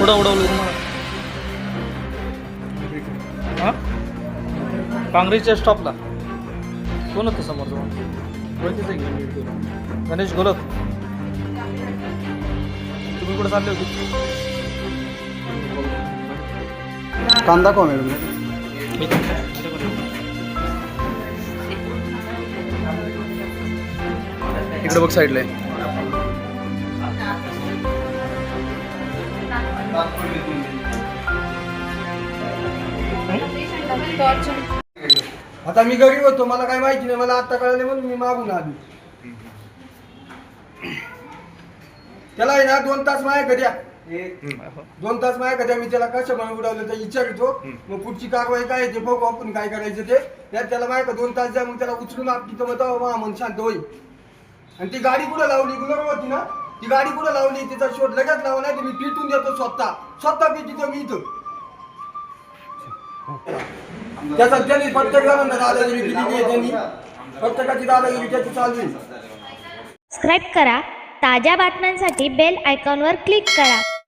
कुठं उडवलं तुम्हाला? हां, काँग्रेसच्या स्टॉपला कोण होतं समोर जवळ? ओळखीचं आहे की? गणेश घोलप. तुम्ही कुठं चालले होते? कांदा कोण आहे? मी इकडे बघ साईडला आहे. आता मी गरीब होतो, मला काय माहिती नाही, मला आता कळले म्हणून मी मागून आलो. त्याला आहे ना 2 तास माझ्या घरी 2 तास माझ्या घरी मी त्याला कसं म्हणून उडवलं तर विचारतो. मग पुढची कारवाई काय आहे ते बघू आपण काय करायचं ते. त्याला माझ्या 2 तास द्या, मग त्याला उचलून आपली तर मग मन शांत होईल. आणि ती गाडी कुठं लावली गुलर होती ना, ती गाडी कुठं लावली तिचा शोध लगेच लावला नाही. मी पिटून देतो स्वतः पिटितो मी इथं. त्याचा त्यांनी प्रत्येक जणांना दादागिरी दिली आहे, त्यांनी प्रत्येकाची दादागिरी त्याची चालू आहे. सबस्क्राईब करा. ताज्या बातम्यांसाठी बेल आयकॉनवर क्लिक करा.